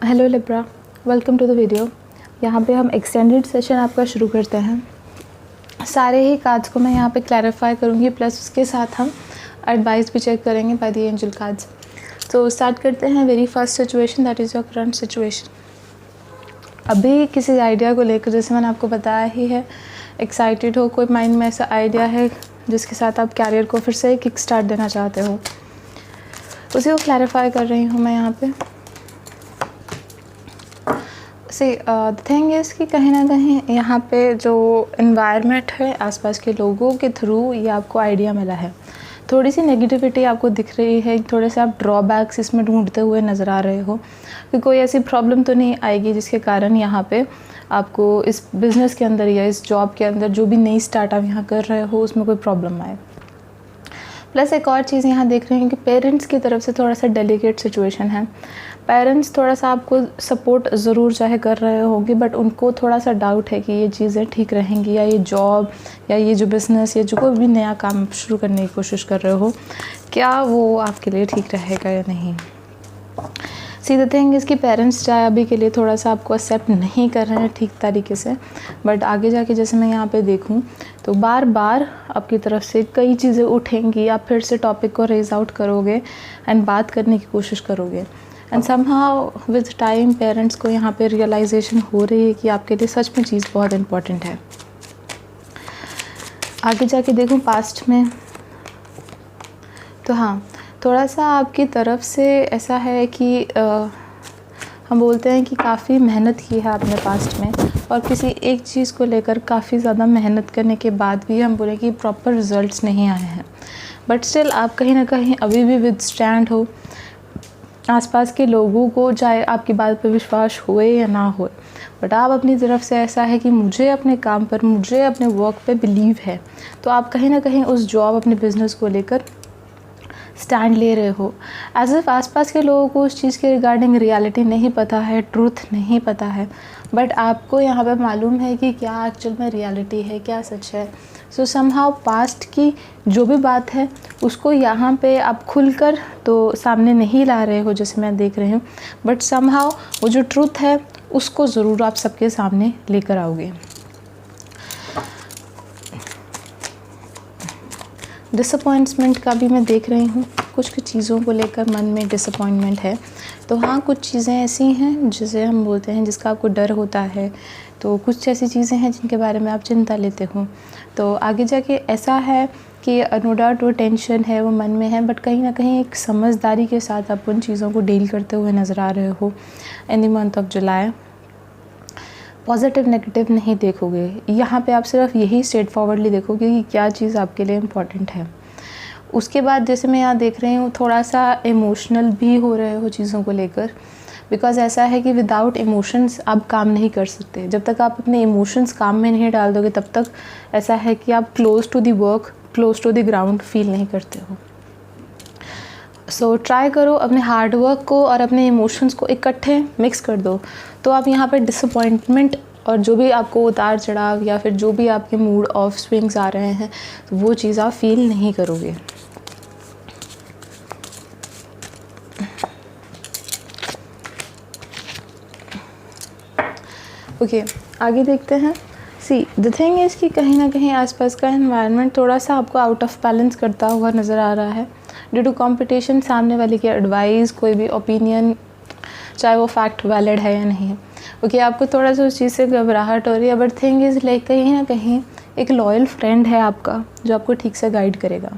Hello Libra, welcome to the video. यहाँ पे हम एक्सटेंडेड सेशन आपका शुरू करते हैं। सारे ही कार्ड्स को मैं यहाँ पे क्लैरिफाई करूँगी, प्लस उसके साथ हम एडवाइस भी चेक करेंगे बाय द एंजल कार्ड्स। तो स्टार्ट करते हैं। Very first situation, that is your current situation. अभी किसी आइडिया को लेकर, जैसे मैंने आपको बताया ही है, एक्साइटेड हो, कोई माइंड में ऐसा आइडिया है जिसके साथ आप कैरियर को फिर से किक स्टार्ट देना चाहते हो, उसी को क्लैरिफाई कर रही हूँ मैं यहाँ पे। द थिंग इज़ कि कहीं ना कहीं यहाँ पे जो इन्वायरमेंट है आसपास के लोगों के थ्रू ये आपको आइडिया मिला है। थोड़ी सी नेगेटिविटी आपको दिख रही है, थोड़े से आप ड्रॉबैक्स इसमें ढूंढते हुए नज़र आ रहे हो कि कोई ऐसी प्रॉब्लम तो नहीं आएगी जिसके कारण यहाँ पे आपको इस बिज़नेस के अंदर या इस जॉब के अंदर जो भी नई स्टार्ट आप यहाँ कर रहे हो उसमें कोई प्रॉब्लम आए। प्लस एक और चीज़ यहाँ देख रहे हैं कि पेरेंट्स की तरफ से थोड़ा सा डेलिकेट सिचुएशन है। पेरेंट्स थोड़ा सा आपको सपोर्ट ज़रूर चाहे कर रहे होंगे, बट उनको थोड़ा सा डाउट है कि ये चीज़ें ठीक रहेंगी, या ये जॉब या ये जो बिज़नेस या जो कोई भी नया काम शुरू करने की कोशिश कर रहे हो, क्या वो आपके लिए ठीक रहेगा या नहीं। सी द थिंग इसकी पेरेंट्स चाहे अभी के लिए थोड़ा सा आपको एक्सेप्ट नहीं कर रहे हैं ठीक तरीके से, बट आगे जाके जैसे मैं यहाँ पे देखूँ तो बार बार आपकी तरफ से कई चीज़ें उठेंगी, आप फिर से टॉपिक को रेज आउट करोगे एंड बात करने की कोशिश करोगे, and somehow with time parents को यहाँ पे रियलाइजेशन हो रही है कि आपके लिए सच में चीज़ बहुत इम्पॉर्टेंट है। आगे जाके देखूँ पास्ट में तो हाँ, थोड़ा सा आपकी तरफ से ऐसा है कि हम बोलते हैं कि काफ़ी मेहनत की है आपने पास्ट में, और किसी एक चीज़ को लेकर काफ़ी ज़्यादा मेहनत करने के बाद भी हम बोले कि प्रॉपर रिज़ल्ट्स नहीं आए हैं, बट स्टिल आप कहीं ना कहीं अभी भी विद स्टैंड हो। आसपास के लोगों को चाहे आपकी बात पर विश्वास होए या ना होए, बट आप अपनी तरफ से ऐसा है कि मुझे अपने काम पर, मुझे अपने वर्क पे बिलीव है, तो आप कहीं ना कहीं उस जॉब, अपने बिज़नेस को लेकर स्टैंड ले रहे हो। एज इफ आसपास के लोगों को उस चीज़ के रिगार्डिंग रियलिटी नहीं पता है, ट्रूथ नहीं पता है, बट आपको यहाँ पे मालूम है कि क्या एक्चुअल में रियलिटी है, क्या सच है। सो समहाउ पास्ट की जो भी बात है उसको यहाँ पे आप खुलकर तो सामने नहीं ला रहे हो जैसे मैं देख रही हूँ, बट समहाउ वो जो ट्रूथ है उसको ज़रूर आप सबके सामने लेकर आओगे। डिसअपॉइंटमेंट का भी मैं देख रही हूँ, कुछ चीज़ों को लेकर मन में डिसअपॉइंटमेंट है। तो हाँ, कुछ चीज़ें ऐसी हैं जिसे हम बोलते हैं जिसका आपको डर होता है, तो कुछ ऐसी चीज़ें हैं जिनके बारे में आप चिंता लेते हो। तो आगे जाके ऐसा है कि नो डाउट वो टेंशन है, वो मन में है, बट कहीं ना कहीं एक समझदारी के साथ आप उन चीज़ों को डील करते हुए नज़र आ रहे हो in the month of July. Positive negative नहीं देखोगे यहाँ पे, आप सिर्फ यही स्ट्रेट फॉरवर्डली देखोगे कि क्या चीज़ आपके लिए इम्पॉर्टेंट है। उसके बाद जैसे मैं यहाँ देख रही हूँ थोड़ा सा इमोशनल भी हो रहे हो चीज़ों को लेकर, बिकॉज़ ऐसा है कि विदाउट इमोशंस आप काम नहीं कर सकते। जब तक आप अपने इमोशंस काम में नहीं डाल दोगे तब तक ऐसा है कि आप close to the work, close to the ground feel नहीं करते हो। सो ट्राई करो अपने हार्ड वर्क को और अपने इमोशंस को इकट्ठे मिक्स कर दो, तो आप यहाँ पर डिसअपॉइंटमेंट और जो भी आपको उतार चढ़ाव या फिर जो भी आपके मूड ऑफ स्विंग्स आ रहे हैं तो वो चीज़ आप फील नहीं करोगे। ओके, आगे देखते हैं। सी द थिंग इज़ कि कहीं ना कहीं आसपास का एनवायरनमेंट थोड़ा सा आपको आउट ऑफ बैलेंस करता हुआ नज़र आ रहा है ड्यू टू कंपटीशन। सामने वाले की एडवाइस, कोई भी ओपिनियन, चाहे वो फैक्ट वैलिड है या नहीं है, ओके, आपको थोड़ा सा उस चीज़ से घबराहट हो रही है, बट थिंग इज़ लाइक कहीं ना कहीं एक लॉयल फ्रेंड है आपका जो आपको ठीक से गाइड करेगा।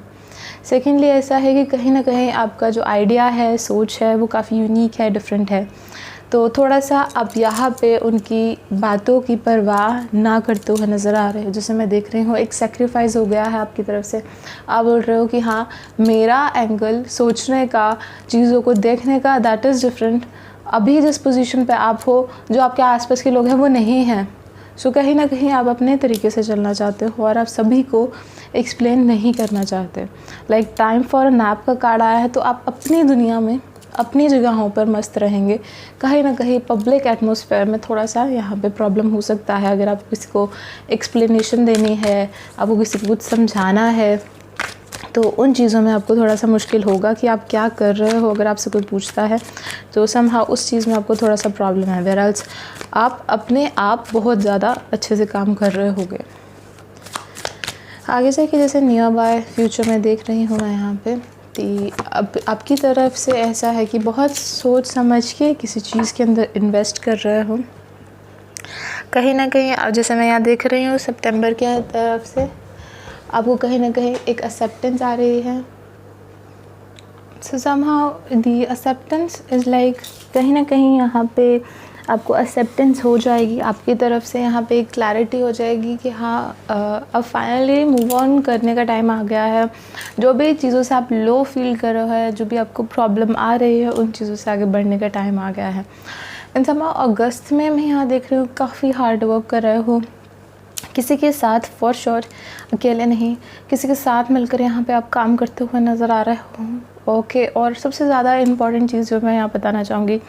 सेकेंडली ऐसा है कि कहीं ना कहीं आपका जो आइडिया है, सोच है, वो काफ़ी यूनिक है, डिफरेंट है, तो थोड़ा सा आप यहाँ पे उनकी बातों की परवाह ना करते हुए नज़र आ रहे हो। जैसे मैं देख रही हूँ एक सेक्रीफाइस हो गया है आपकी तरफ से, आप बोल रहे हो कि हाँ, मेरा एंगल सोचने का, चीज़ों को देखने का, दैट इज़ डिफरेंट। अभी जिस पोजीशन पे आप हो, जो आपके आसपास के लोग हैं वो नहीं हैं। सो कहीं ना कहीं आप अपने तरीके से चलना चाहते हो और आप सभी को एक्सप्लेन नहीं करना चाहते। Like time for a nap का कार्ड आया है, तो आप अपनी दुनिया में, अपनी जगहों पर मस्त रहेंगे। कहीं ना कहीं पब्लिक एटमॉस्फेयर में थोड़ा सा यहाँ पे प्रॉब्लम हो सकता है। अगर आप किसी को एक्सप्लेनेशन देनी है, आपको किसी को कुछ समझाना है, तो उन चीज़ों में आपको थोड़ा सा मुश्किल होगा कि आप क्या कर रहे हो। अगर आपसे कोई पूछता है तो समहाउ उस चीज़ में आपको थोड़ा सा प्रॉब्लम है, वेयरएल्स आप अपने आप बहुत ज़्यादा अच्छे से काम कर रहे होगे। आगे जाके जैसे नियर बाय फ्यूचर में देख रही हूँ मैं यहाँ पे, अब आपकी तरफ से ऐसा है कि बहुत सोच समझ के किसी चीज़ के अंदर इन्वेस्ट कर रहे हो। कहीं ना कहीं जैसे मैं यहाँ देख रही हूँ सितंबर के तरफ से आपको कहीं ना कहीं एक एक्सेप्टेंस आ रही है। सो somehow the acceptance is like कहीं ना कहीं यहाँ पे आपको एक्सेप्टेंस हो जाएगी आपकी तरफ से, यहाँ पे एक क्लैरिटी हो जाएगी कि हाँ अब फाइनली मूव ऑन करने का टाइम आ गया है। जो भी चीज़ों से आप लो फील कर रहे हो, जो भी आपको प्रॉब्लम आ रही है, उन चीज़ों से आगे बढ़ने का टाइम आ गया है। इन समहाउ अगस्त में मैं यहाँ देख रही हूँ काफ़ी हार्ड वर्क कर रहे हो किसी के साथ, फॉर श्योर अकेले नहीं, किसी के साथ मिलकर यहाँ पे आप काम करते हुए नज़र आ रहे हो। ओके, और सबसे ज़्यादा इम्पॉर्टेंट चीज़ जो मैं यहाँ बताना चाहूँगी,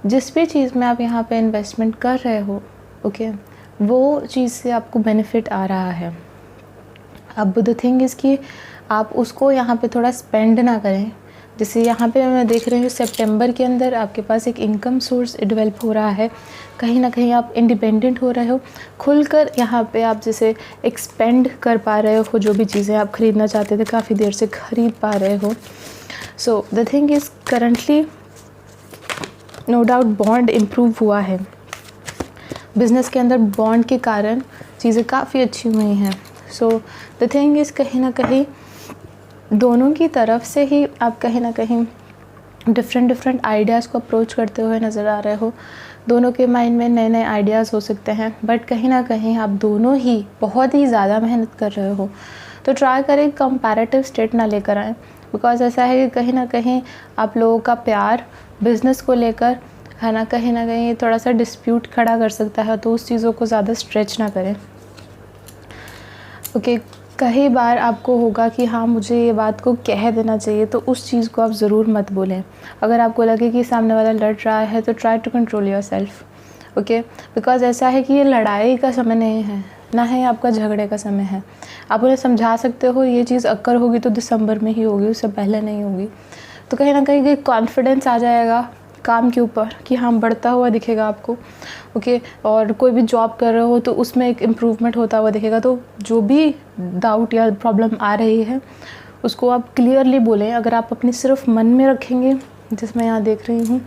जिस भी चीज़ में आप यहाँ पे इन्वेस्टमेंट कर रहे हो, ओके, वो चीज़ से आपको बेनिफिट आ रहा है। अब द थिंग इज़ कि आप उसको यहाँ पे थोड़ा स्पेंड ना करें। जैसे यहाँ पे मैं देख रही हूँ सितंबर के अंदर आपके पास एक इनकम सोर्स डेवलप हो रहा है, कहीं ना कहीं आप इंडिपेंडेंट हो रहे हो, खुलकर यहाँ पे आप जैसे एक्सपेंड कर पा रहे हो, जो भी चीज़ें आप ख़रीदना चाहते थे काफ़ी देर से ख़रीद पा रहे हो। So the thing is currently no doubt bond improve हुआ है, बिज़नेस के अंदर बॉन्ड के कारण चीज़ें काफ़ी अच्छी हुई हैं। सो द थिंग इज़ कहीं ना कहीं दोनों की तरफ से ही आप कहीं ना कहीं डिफरेंट आइडियाज़ को अप्रोच करते हुए नज़र आ रहे हो। दोनों के माइंड में नए नए आइडियाज़ हो सकते हैं, बट कहीं ना कहीं आप दोनों ही बहुत ही ज़्यादा मेहनत कर रहे हो। तो ट्राई करें कंपैरेटिव स्टेट ना लेकर आएँ, बिकॉज ऐसा है कि कहीं ना कहीं आप लोगों का प्यार बिज़नेस को लेकर है ना, कहीं ना कहीं थोड़ा सा डिस्प्यूट खड़ा कर सकता है। तो उस चीज़ों को ज़्यादा स्ट्रेच ना करें। ओके, कई बार आपको होगा कि हाँ मुझे ये बात को कह देना चाहिए, तो उस चीज़ को आप ज़रूर मत बोलें। अगर आपको लगे कि सामने वाला लड़ रहा है तो try to control yourself, okay, because ऐसा है कि ये लड़ाई का समय नहीं है, ना है आपका झगड़े का समय है। आप उन्हें समझा सकते हो ये चीज़ अक्कर होगी तो दिसंबर में ही होगी, उससे पहले नहीं होगी। तो कहीं ना कहीं कॉन्फिडेंस आ जाएगा काम के ऊपर कि हाँ बढ़ता हुआ दिखेगा आपको, ओके। और कोई भी जॉब कर रहे हो तो उसमें एक इम्प्रूवमेंट होता हुआ दिखेगा। तो जो भी डाउट या प्रॉब्लम आ रही है उसको आप क्लियरली बोलें। अगर आप अपने सिर्फ मन में रखेंगे, जिसमें यहाँ देख रही हूँ,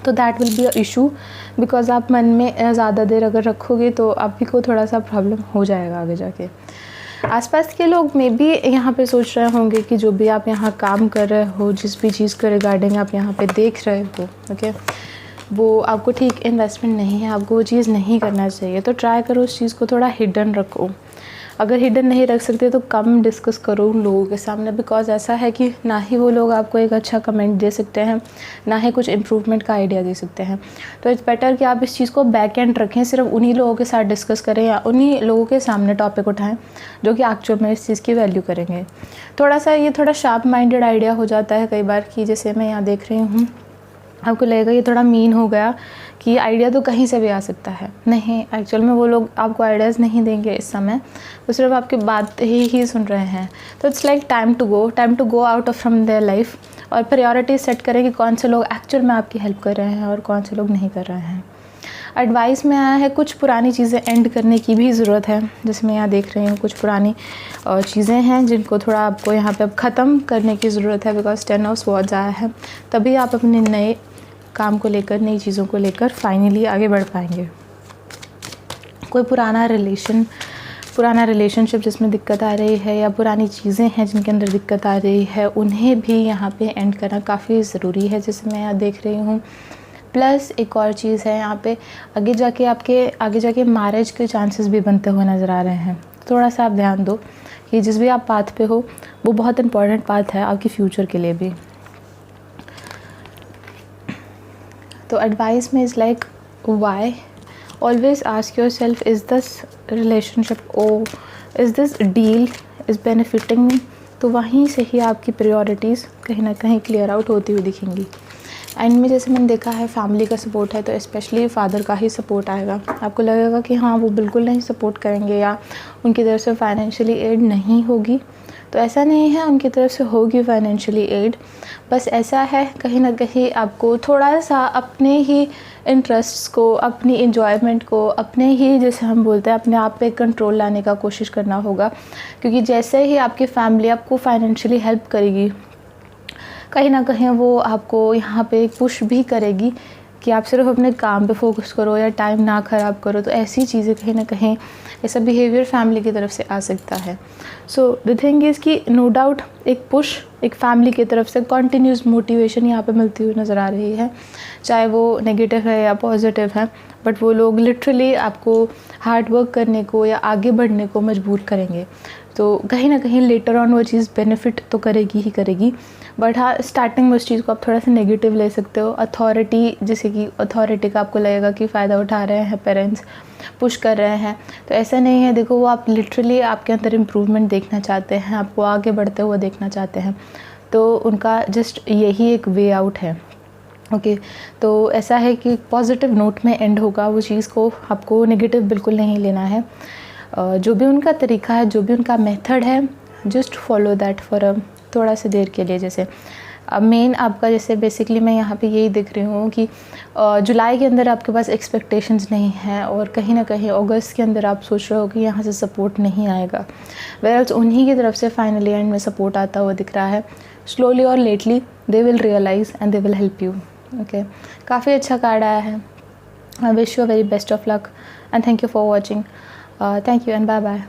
तो that will be a issue, because आप मन में ज़्यादा देर अगर रखोगे तो आपको को थोड़ा सा प्रॉब्लम हो जाएगा आगे जाके। आसपास के लोग में भी यहाँ पे सोच रहे होंगे कि जो भी आप यहाँ काम कर रहे हो, जिस भी चीज़ के रिगार्डिंग आप यहाँ पे देख रहे हो, ओके, वो आपको ठीक इन्वेस्टमेंट नहीं है, आपको वो चीज़ नहीं करना चाहिए। तो ट्राई करो उस चीज़ को थोड़ा हिडन रखो। अगर हिडन नहीं रख सकते तो कम डिस्कस करो उन लोगों के सामने, बिकॉज ऐसा है कि ना ही वो लोग आपको एक अच्छा कमेंट दे सकते हैं, ना ही कुछ इम्प्रूवमेंट का आइडिया दे सकते हैं। तो इट्स बेटर कि आप इस चीज़ को बैक एंड रखें, सिर्फ उन्हीं लोगों के साथ डिस्कस करें या उन्हीं लोगों के सामने टॉपिक उठाएं जो कि एक्चुअल में इस चीज़ की वैल्यू करेंगे। थोड़ा सा ये थोड़ा शार्प माइंडेड आइडिया हो जाता है कई बार कि जैसे मैं यहाँ देख रही हूँ, आपको लगेगा ये थोड़ा मीन हो गया कि आइडिया तो कहीं से भी आ सकता है। नहीं, एक्चुअल में वो लोग आपको आइडियाज़ नहीं देंगे इस समय, वो सिर्फ आपकी बात ही सुन रहे हैं। तो it's like time to go out of from their life, और प्रायोरिटी सेट करें कि कौन से लोग एक्चुअल में आपकी हेल्प कर रहे हैं और कौन से लोग नहीं कर रहे हैं। एडवाइस में आया है कुछ पुरानी चीज़ें एंड करने की भी ज़रूरत है। जैसे मैं यहाँ देख रही हूँ कुछ पुरानी चीज़ें हैं जिनको थोड़ा आपको यहाँ पे अब ख़त्म करने की ज़रूरत है, बिकॉज 10 ऑफ स्वॉर्ड्स आया है। तभी आप अपने नए काम को लेकर, नई चीज़ों को लेकर फाइनली आगे बढ़ पाएंगे। कोई पुराना रिलेशनशिप जिसमें दिक्कत आ रही है, या पुरानी चीज़ें हैं जिनके अंदर दिक्कत आ रही है, उन्हें भी यहाँ पे एंड करना काफ़ी ज़रूरी है, जैसे मैं यहाँ देख रही हूँ। प्लस एक और चीज़ है यहाँ पे, आगे जाके मैरिज के चांसेस भी बनते हुए नज़र आ रहे हैं। थोड़ा सा आप ध्यान दो कि जिस भी आप पाथ पे हो वो बहुत इंपॉर्टेंट पाथ है आपकी फ्यूचर के लिए भी। तो एडवाइस में is like why always ask yourself, is this relationship is this deal is benefiting me. तो वहीं से ही आपकी प्रायोरिटीज़ कहीं ना कहीं क्लियर आउट होती हुई दिखेंगी। एंड में जैसे मैंने देखा है फैमिली का सपोर्ट है, तो स्पेशली फादर का ही सपोर्ट आएगा। आपको लगेगा कि हाँ वो बिल्कुल नहीं सपोर्ट करेंगे या उनकी तरफ से फाइनेंशियली एड नहीं होगी, तो ऐसा नहीं है उनकी तरफ से होगी फाइनेंशियली एड, बस ऐसा है कहीं ना कहीं आपको थोड़ा सा अपने ही इंटरेस्ट्स को, अपनी इन्जॉयमेंट को, अपने ही जैसे हम बोलते हैं अपने आप पे कंट्रोल लाने का कोशिश करना होगा। क्योंकि जैसे ही आपकी फैमिली आपको फाइनेंशियली हेल्प करेगी, कहीं ना कहीं वो आपको यहाँ पे पुश भी करेगी कि आप सिर्फ अपने काम पे फोकस करो या टाइम ना ख़राब करो। तो ऐसी चीज़ें कहीं ना कहीं ऐसा बिहेवियर फैमिली की तरफ से आ सकता है। सो द थिंग इज़ कि नो डाउट एक पुश एक फैमिली की तरफ से कंटिन्यूस मोटिवेशन यहाँ पे मिलती हुई नज़र आ रही है, चाहे वो नेगेटिव है या पॉजिटिव है, बट वो लोग लिटरली आपको हार्ड वर्क करने को या आगे बढ़ने को मजबूर करेंगे। तो कहीं ना कहीं लेटर ऑन वो चीज़ बेनिफिट तो करेगी ही करेगी, बट हाँ स्टार्टिंग में उस चीज़ को आप थोड़ा सा नेगेटिव ले सकते हो। अथॉरिटी, जैसे कि अथॉरिटी का आपको लगेगा कि फ़ायदा उठा रहे हैं पेरेंट्स, पुश कर रहे हैं, तो ऐसा नहीं है। देखो वो आप लिटरली आपके अंदर इम्प्रूवमेंट देखना चाहते हैं, आपको आगे बढ़ते हुए देखना चाहते हैं, तो उनका जस्ट यही एक वे आउट है। ओके तो ऐसा है कि पॉजिटिव नोट में एंड होगा, वो चीज़ को आपको नेगेटिव बिल्कुल नहीं लेना है। जो भी उनका तरीका है, जो भी उनका मेथड है, जस्ट फॉलो दैट फॉर थोड़ा सा देर के लिए। जैसे अब मेन आपका जैसे बेसिकली मैं यहाँ पे यही देख रही हूँ कि जुलाई के अंदर आपके पास एक्सपेक्टेशंस नहीं हैं और कहीं ना कहीं अगस्त के अंदर आप सोच रहे हो कि यहाँ से सपोर्ट नहीं आएगा, वेयरएल्स उन्हीं की तरफ से फाइनली एंड में सपोर्ट आता हुआ दिख रहा है। स्लोली और lately they will realise and they will help you. Okay काफ़ी अच्छा कार्ड आया है। I wish you a very best of luck and thank you for watching. Thank you and bye bye.